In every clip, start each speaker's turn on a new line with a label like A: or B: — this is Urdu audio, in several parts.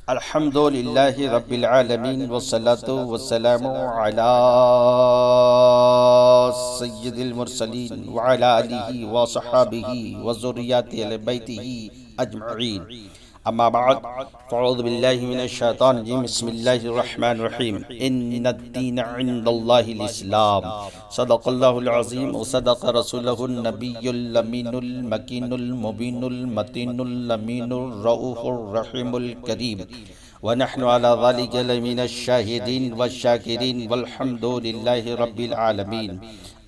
A: الحمد للہ رب العالمین والصلاة والسلام علی سید المرسلین وعلی آلہ وصحابہ وذریات اہل بیتہ اجمعین، اما بعد فاعوذ باللہ من الشیطان الرجیم، بسم اللہ الرحمن الرحیم۔ ان الدین عند اللہ الاسلام، صدق اللہ العظیم وصدق رسولہ النبی الامین المکین المبین المتین الامین الرؤوف الرحیم الکریم، ونحن على ذلك لمن الشاہدین والشاکرین والحمد للہ رب العالمین۔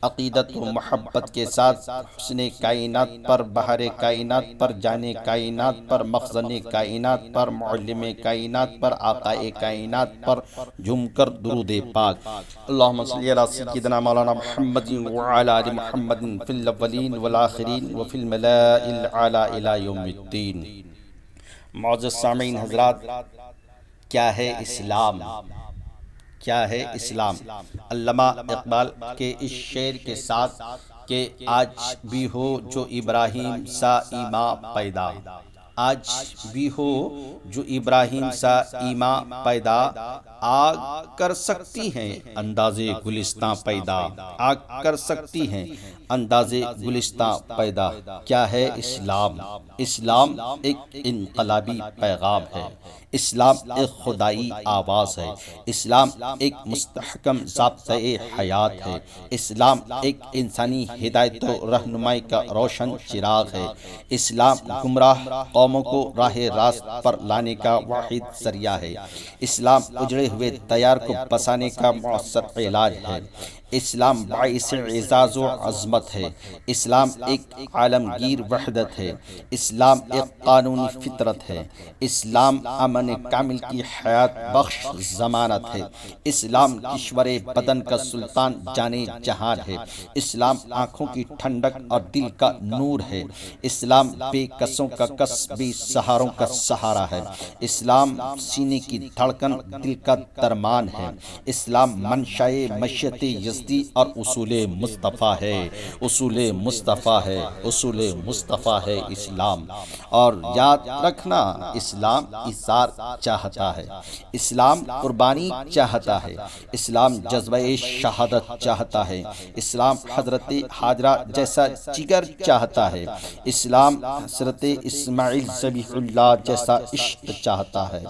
A: عقیدت و محبت کے ساتھ حسن کائنات پر، بہر کائنات پر، جان کائنات پر، مخزن کائنات پر، معلم کائنات پر، آقا کائنات پر جھوم کر درود پاک۔ اللہم صلی علی سیدنا مولانا محمد وعلی آل محمد فی الاولین والآخرین وفی الملاء الاعلی الی یوم الدین۔ معزز سامعین حضرات، کیا ہے اسلام؟ کیا ہے اسلام؟ علامہ اقبال کے اس شعر کے ساتھ کہ آج بھی ہو جو ابراہیم سا ایماں پیدا، آج بھی ہو جو ابراہیم سا ایماں پیدا، آگ کر سکتی ہیں انداز گلستاں پیدا، آگ کر سکتی ہیں انداز گلستاں پیدا۔ کیا ہے اسلام؟ اسلام ایک انقلابی پیغام ہے، اسلام ایک خدائی آواز ہے، اسلام ایک مستحکم ضابطۂ حیات ہے، اسلام ایک انسانی ہدایت و رہنمائی کا روشن چراغ ہے، اسلام گمراہ قوموں کو راہ راست پر لانے کا واحد ذریعہ ہے، اسلام اجڑے ہوئے دیار کو بسانے کا مؤثر علاج ہے، اسلام باعث اعزاز و عظمت ہے، اسلام ایک عالمگیر وحدت ہے، اسلام ایک قانونی فطرت ہے، اسلام امن کامل کی حیات بخش ضمانت ہے، اسلام کشور بدن کا سلطان جانے جہان ہے، اسلام آنکھوں کی ٹھنڈک اور دل کا نور ہے، اسلام بے کسوں کا کس، بے سہاروں کا سہارا ہے، اسلام سینے کی دھڑکن، دل کا درمان ہے، اسلام منشائے مشیت یزدی اور اصول مصطفیٰ ہے، اصول مصطفیٰ ہے، اصول مصطفیٰ ہے اسلام۔ اور یاد رکھنا، اسلام اثار چاہتا ہے، اسلام قربانی چاہتا ہے، اسلام جذبہ شہادت چاہتا ہے، اسلام حضرت ہاجرہ جیسا جگر چاہتا ہے، اسلام حضرت اسماعیل ذبیح اللہ جیسا عشق چاہتا ہے،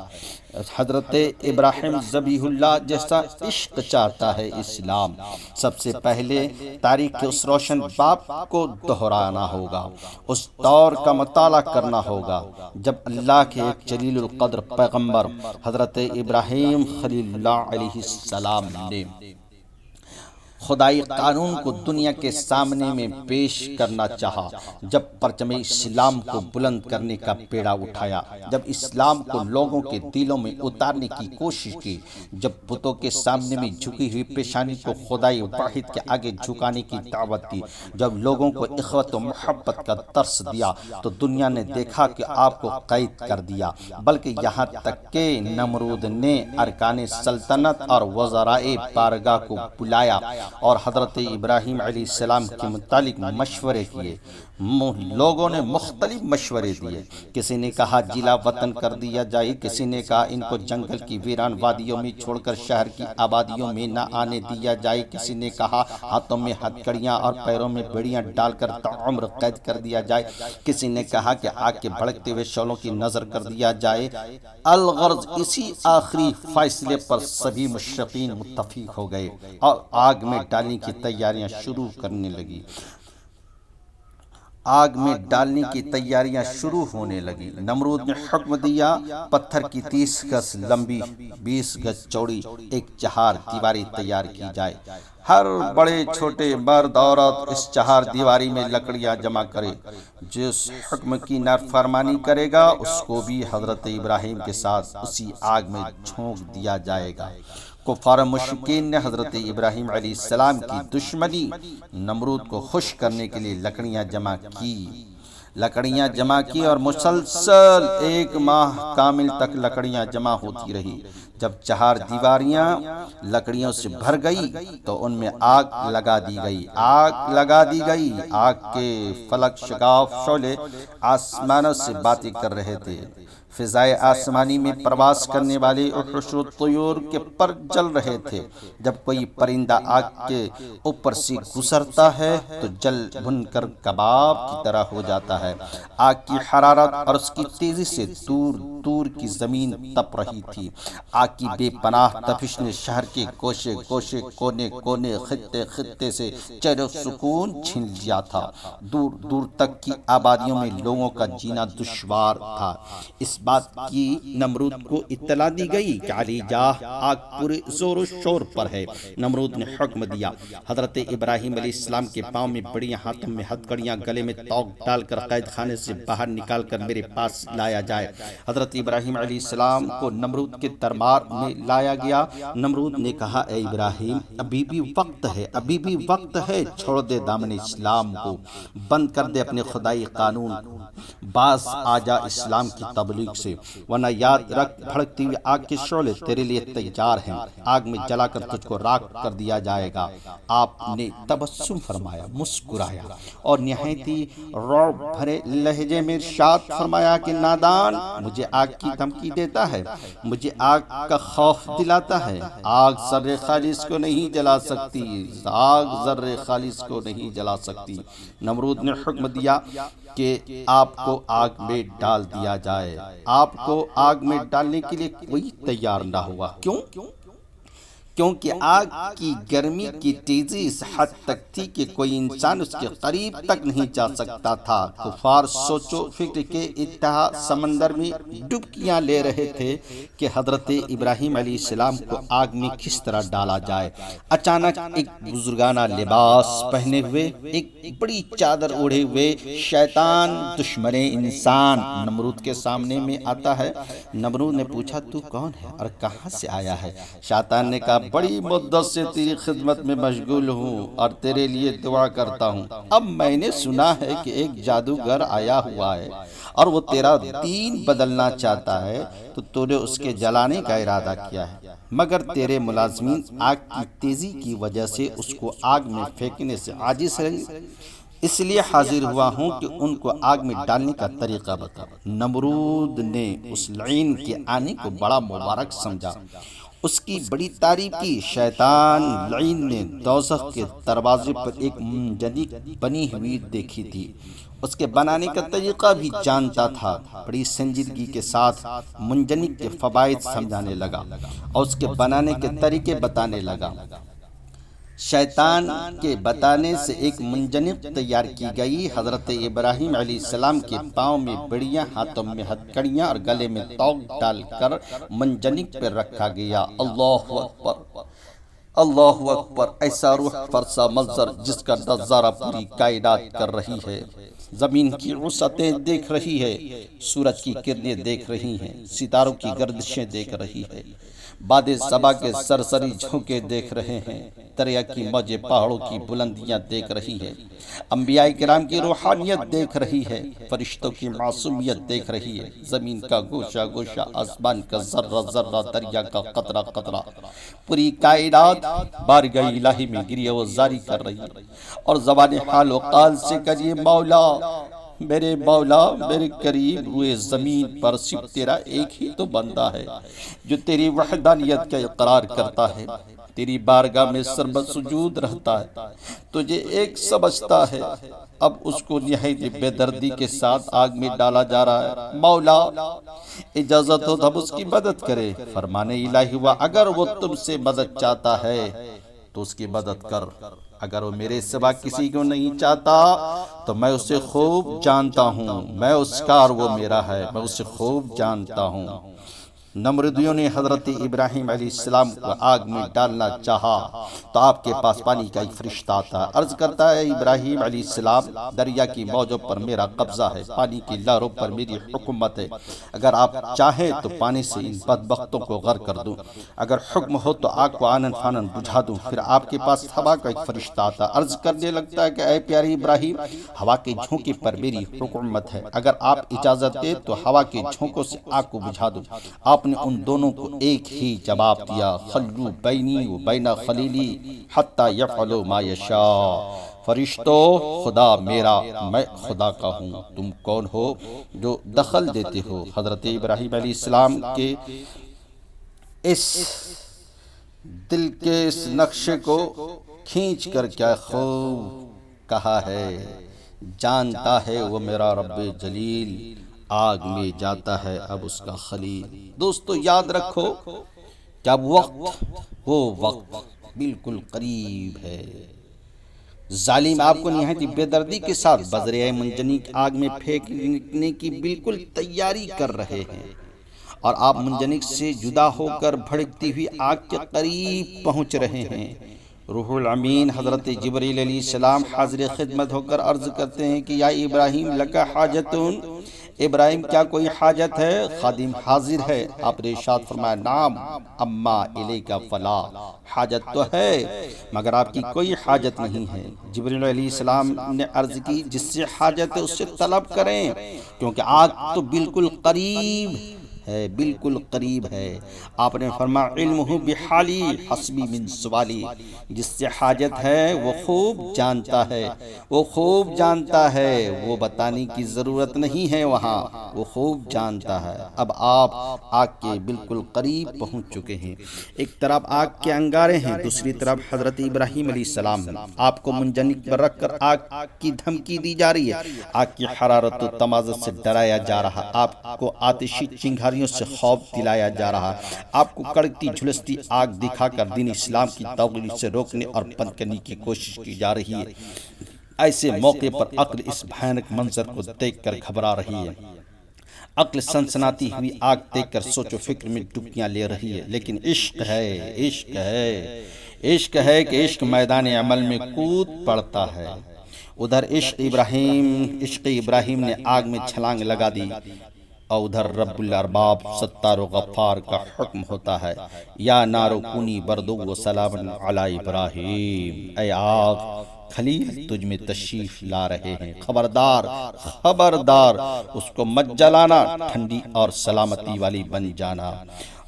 A: حضرت ابراہیم ذبیح اللہ جیسا عشق چاہتا ہے اسلام۔ سب سے پہلے تاریخ کے اس روشن باب کو دہرانا ہوگا، اس دور کا مطالعہ کرنا ہوگا جب اللہ کے ایک جلیل القدر پیغمبر حضرت ابراہیم خلیل اللہ علیہ السلام نے خدائی قانون کو دنیا کے سامنے میں پیش کرنا چاہا، جب پرچم اسلام کو بلند کرنے کا بیڑا اٹھایا، جب اسلام کو لوگوں کے دلوں میں اتارنے کی کوشش کی، جب بتوں کے سامنے میں جھکی ہوئی پیشانی کو خدائی واحد کے آگے جھکانے کی دعوت دی، جب لوگوں کو اخوت و محبت کا درس دیا، تو دنیا نے دیکھا کہ آپ کو قید کر دیا، بلکہ یہاں تک کہ نمرود نے ارکان سلطنت اور وزرائے بارگاہ کو بلایا اور حضرت ابراہیم علیہ السلام کے متعلق مشورے کیے۔ لوگوں نے مختلف مشورے دیے، کسی نے کہا جلا وطن کر دیا جائے، کسی نے کہا ان کو جنگل کی ویران وادیوں میں چھوڑ کر شہر کی آبادیوں میں نہ آنے دیا جائے، کسی نے کہا ہاتھوں میں ہتھکڑیاں اور پیروں میں بیڑیاں ڈال کر تعمر قید کر دیا جائے، کسی نے کہا کہ آگ کے بھڑکتے ہوئے شعلوں کی نظر کر دیا جائے۔ الغرض اسی آخری فیصلے پر سبھی مشرقین متفق ہو گئے اور آگ میں ڈالنے کی تیاریاں شروع کرنے لگی، آگ میں ڈالنے کی تیاریاں شروع ہونے لگی۔ نمرود نے حکم دیا پتھر کی 30 گز لمبی 20 گز چوڑی ایک چہار دیواری تیار کی جائے، ہر بڑے چھوٹے مرد عورت اس چہار دیواری میں لکڑیاں جمع کرے، جس حکم کی نافرمانی کرے گا اس کو بھی حضرت ابراہیم کے ساتھ اسی آگ میں جھونک دیا جائے گا۔ کفار مشرکین نے حضرت ابراہیم علیہ السلام کی دشمنی نمرود کو خوش کرنے کے لیے لکڑیاں جمع کی اور مسلسل 1 ماہ کامل تک لکڑیاں جمع ہوتی رہی۔ جب چہار دیواریاں لکڑیوں سے بھر گئی تو ان میں آگ لگا دی گئی، آگ کے فلک شگاف شعلے آسمانوں سے باتیں کر رہے تھے۔ فضائے آسمانی میں پرواز کرنے والے وحوش و طیور کے پر جل رہے تھے۔ جب کوئی پرندہ آگ کے اوپر سے گزرتا ہے تو جل بھن کر کباب کی طرح ہو جاتا ہے۔ آگ کی حرارت اور اس کی تیزی سے دور دور کی زمین تپ رہی تھی۔ آگ کی بے پناہ تپش نے شہر کے گوشے گوشے، کونے کونے، خطے خطے سے چین و سکون چھین لیا تھا۔ دور دور تک کی آبادیوں میں لوگوں کا جینا دشوار تھا۔ اس بات کی نمرود کو اطلاع دی گئی کہ علی جاہ آگ پورے زور و شور پر ہے۔ نمرود نے حکم دیا، حضرت ابراہیم علیہ السلام کے پاؤں میں بڑیاں، ہاتھوں میں ہتھکڑیاں، گلے میں توق ڈال کر قید خانے سے باہر نکال کر میرے پاس لایا جائے۔ حضرت ابراہیم علیہ السلام کو نمرود کے دربار میں لایا گیا۔ نمرود نے کہا، اے ابراہیم، ابھی بھی وقت ہے، ابھی بھی وقت ہے، چھوڑ دے دامن اسلام کو، بند کر دے اپنے خدائی قانون، باز آ جا اسلام کی تبلیغ سے، ورنہ یاد رکھ بھڑکتی ہوئی آگ کے شعلے تیرے لیے تیار ہیں، آگ میں جلا کر تجھ کو راکھ کر دیا جائے گا۔ آپ نے تبسم فرمایا، مسکرایا اور نہایت ہی رعب بھرے لہجے میں ارشاد فرمایا کہ نادان، مجھے آگ کی دھمکی دیتا ہے، مجھے آگ کا خوف دلاتا ہے۔ آگ ذرے خالص کو نہیں جلا سکتی، آگ ذرے خالص کو نہیں جلا سکتی۔ نمرود نے حکم دیا کہ آپ کو آگ میں ڈال دیا جائے۔ آپ کو آگ میں ڈالنے کے لیے کوئی تیار نہ ہوا۔ کیوں؟ کیونکہ آگ کی گرمی کی تیزی اس حد تک تھی کہ کوئی انسان اس کے قریب تک نہیں جا سکتا تھا۔ کفار سوچ و فکر کے انتہا سمندر میں ڈبکیاں لے رہے تھے کہ حضرت ابراہیم علیہ السلام کو آگ میں کس طرح ڈالا جائے۔ اچانک ایک بزرگانہ لباس پہنے ہوئے، ایک بڑی چادر اوڑھے ہوئے شیطان، دشمن انسان نمرود کے سامنے میں آتا ہے۔ نمرود نے پوچھا، تو کون ہے اور کہاں سے آیا ہے؟ شیطان نے کہا، بڑی مدت سے تیری خدمت میں مشغول ہوں اور تیرے لیے دعا کرتا ہوں۔ اب میں نے سنا ہے کہ ایک جادوگر آیا ہوا ہے اور وہ تیرا دین بدلنا چاہتا ہے، تو نے اس کے جلانے کا ارادہ کیا ہے، مگر تیرے ملازمین آگ کی تیزی کی وجہ سے اس کو آگ میں پھینکنے سے عاجز رہے، اس لیے حاضر ہوا ہوں کہ ان کو آگ میں ڈالنے کا طریقہ بتا۔ نمرود نے اس لعین کے آنے کو بڑا مبارک سمجھا، اس کی بڑی تعریف کی۔ شیطان لعین نے دوزخ کے دروازے پر ایک منجنیق بنی ہوئی دیکھی تھی، اس کے بنانے کا طریقہ بھی جانتا تھا۔ بڑی سنجیدگی کے ساتھ منجنیق کے فوائد سمجھانے لگا اور اس کے بنانے کے طریقے بتانے لگا۔ شیطان کے بتانے سے ایک منجنیق تیار کی گئی۔ حضرت ابراہیم علیہ السلام کے پاؤں میں بڑیاں، ہاتھوں میں ہتھکڑیاں اور گلے میں توق ڈال کر منجنیق پر رکھا گیا۔ اللہ اکبر، اللہ اکبر! ایسا روح فرسا منظر جس کا نظارہ پوری کائنات کر رہی ہے، زمین کی وسعتیں دیکھ رہی ہے، سورج کی کرنیں دیکھ رہی ہیں، ستاروں کی گردشیں دیکھ رہی ہے، باد صبا کے سرسری جھونکے دیکھ رہے ہیں، دریا کی موجیں پہاڑوں کی بلندیاں دیکھ رہی ہے، انبیاء کرام کی روحانیت دیکھ رہی ہے، فرشتوں کی معصومیت دیکھ رہی ہے، زمین کا گوشہ گوشہ، آسمان کا ذرہ ذرہ، دریا کا قطرہ قطرہ، پوری کائنات بارگاہ الہی میں گریہ و زاری کر رہی ہے اور زبان حال و قال سے کہیے، مولا، میرے مولا، میرے قریب روئے زمین پر صرف تیرا ایک ہی تو بندہ ہے جو تیری وحدانیت کا اقرار کرتا ہے، تیری بارگاہ میں سربت سجود رہتا ہے، تجھے ایک سمجھتا ہے، اب اس کو نہایت بے دردی کے ساتھ آگ میں ڈالا جا رہا ہے۔ مولا، اجازت ہو تو ہم اس کی مدد کریں۔ فرمانے الہی ہوا، اگر وہ تم سے مدد چاہتا ہے تو اس کی مدد کر، اگر وہ میرے سوا کسی کو نہیں چاہتا تو میں اسے خوب جانتا ہوں، میں اس کا اور وہ میرا ہے، میں اسے خوب جانتا ہوں۔ نمرودیوں نے حضرت ابراہیم علیہ السلام کو آگ میں ڈالنا چاہا تو آپ کے پاس پانی کا ایک فرشتہ آتا ہے، عرض کرتا ہے، ابراہیم علیہ السلام، دریا کی موجوں پر میرا قبضہ ہے، پانی کی لہروں پر میری حکومت ہے، اگر آپ چاہیں تو پانی سے ان بدبختوں کو غرق کر دوں، اگر حکم ہو تو آگ کو آنن فانن بجھا دوں۔ پھر آپ کے پاس ہوا کا ایک فرشتہ آتا ہے، عرض کرنے لگتا ہے کہ اے پیارے ابراہیم، ہوا کے جھونکے پر میری حکومت ہے، اگر آپ اجازت دیں تو ہوا کے جھونکوں سے آگ کو بجھا دوں۔ آپ نے ان دونوں کو ایک ہی جواب دیا، خلو بینی و بین خلیلی حتی یفعلوا ما یشاء۔ فرشتوں خدا میرا میں خدا کا ہوں، تم کون ہو جو دخل دیتے ہو؟ حضرت ابراہیم علیہ السلام کے اس دل کے اس نقشے کو کھینچ کر کیا خوب کہا ہے، جانتا ہے وہ میرا رب جلیل آگ میں جاتا ہے اب اس کا خلیل۔ دوستو یاد رکھو کہ اب وہ وقت بالکل قریب ہے۔ ظالم آپ کو نہایت بے دردی کے ساتھ بذریعہ منجنیق آگ میں پھینکنے کی بالکل تیاری کر رہے ہیں، اور آپ منجنیق سے جدا ہو کر بھڑکتی ہوئی آگ کے قریب پہنچ رہے ہیں۔ روح الامین حضرت جبریل علیہ السلام حاضر خدمت ہو کر عرض کرتے ہیں کہ یا ابراہیم لکا حاجتون، ابراہیم کیا کوئی حاجت ہے؟ خادم حاضر ہے۔ آپ نے ارشاد فرمایا نعم اما الیک فلا، حاجت تو ہے مگر آپ کی کوئی حاجت نہیں ہے۔ جبریل علیہ السلام نے عرض کی جس سے حاجت ہے اس سے طلب کریں، کیونکہ آگ تو بالکل قریب ہے، بالکل قریب ہے۔ آپ نے فرمایا علمہ بحالی حسبی من سوالی، جس سے حاجت ہے وہ خوب جانتا ہے، وہ خوب جانتا ہے، وہ بتانے کی ضرورت نہیں ہے، وہاں وہ خوب جانتا ہے۔ اب آپ آگ کے بالکل قریب پہنچ چکے ہیں، ایک طرف آگ کے انگارے ہیں، دوسری طرف حضرت ابراہیم علیہ السلام ہیں۔ آپ کو منجنیق پر رکھ کر آگ کی دھمکی دی جا رہی ہے، آگ کی حرارت و تمازت سے ڈرایا جا رہا، آپ کو آتشی چنگاریوں سے خوف دلایا جا رہا، آپ کو کڑکتی جھلستی آگ دکھا کر دین اسلام کی توغیل سے روکنے اور بند کرنے کی کوشش کی جا رہی ہے۔ ایسے موقع پر عقل اس بھیانک منظر کو دیکھ کر گھبرا رہی ہے، عقل سنسناتی ہوئی آگ دیکھ کر سوچ و فکر میں ڈبکیاں لے رہی ہے، لیکن عشق ہے، عشق ہے، عشق ہے کہ عشق میدان عمل میں کود پڑتا ہے۔ ادھر عشق ابراہیم نے آگ میں چھلانگ لگا دی، اور ادھر رب الارباب ستار و غفار کا حکم ہوتا ہے یا نارو کونی بردو و سلام علی ابراہیم، اے آگ خلیل تجھ میں تشریف لا رہے ہیں، خبردار خبردار اس کو مت جلانا، ٹھنڈی اور سلامتی والی بن جانا۔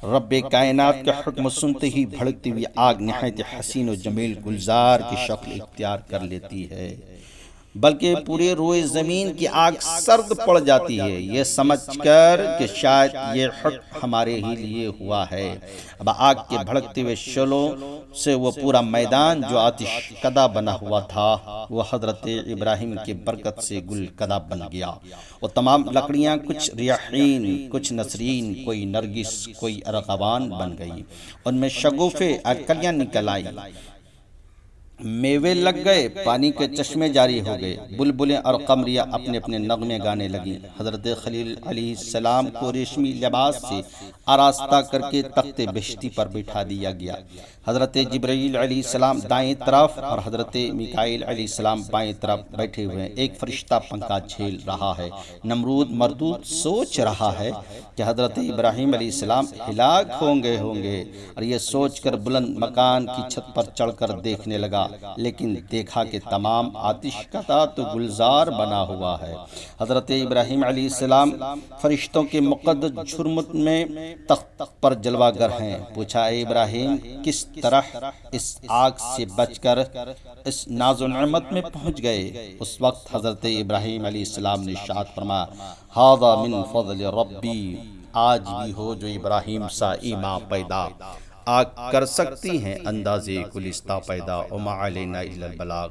A: رب کائنات کا حکم سنتے ہی بھڑکتی ہوئی آگ نہایت حسین و جمیل گلزار کی شکل اختیار کر لیتی ہے، بلکہ پورے روئے زمین کی آگ سرد پڑ جاتی ہے، یہ سمجھ کر کہ شاید یہ حکم ہمارے ہی لیے ہوا ہے۔ اب آگ کے بھڑکتے ہوئے شعلوں سے وہ پورا میدان جو آتش کدہ بنا ہوا تھا وہ حضرت ابراہیم کی برکت سے گل کدہ بن گیا۔ وہ تمام لکڑیاں کچھ ریاحین، کچھ نسرین، کوئی نرگس، کوئی ارغوان بن گئی، ان میں شگوفے اور کلیاں نکل آئی، میوے لگ گئے، پانی کے چشمے جاری ہو گئے، بلبلیں اور قمریاں اپنے اپنے نغمے گانے لگیں۔ حضرت خلیل علیہ السلام کو ریشمی لباس سے آراستہ کر کے تخت بہشتی پر بٹھا دیا گیا۔ حضرت جبرائیل علیہ السلام دائیں طرف اور حضرت میکائیل علیہ السلام بائیں طرف بیٹھے ہوئے ہیں۔ ایک فرشتہ پنکھا جھیل رہا ہے، نمرود مردود سوچ رہا ہے کہ حضرت ابراہیم علیہ السلام ہلاک ہوں گے، اور یہ سوچ کر بلند مکان کی چھت پر چڑھ کر دیکھنے لگا، لیکن دیکھا کہ تمام آتش کدہ تو گلزار بنا ہوا ہے۔ حضرت ابراہیم علیہ السلام فرشتوں کے مقدس جھرمٹ میں تخت پر جلوہ گر ہیں۔ پوچھا اے ابراہیم کس طرح اس آگ سے بچ کر اس ناز و نعمت میں پہنچ گئے؟ اس وقت حضرت ابراہیم علیہ السلام نے ارشاد فرمایا ھذا من فضل ربی، آج بھی ہو جو ابراہیم سا ایمان پیدا، آگ کر سکتی ہیں اندازے گلستہ پیدا، وما علینا الا البلاغ۔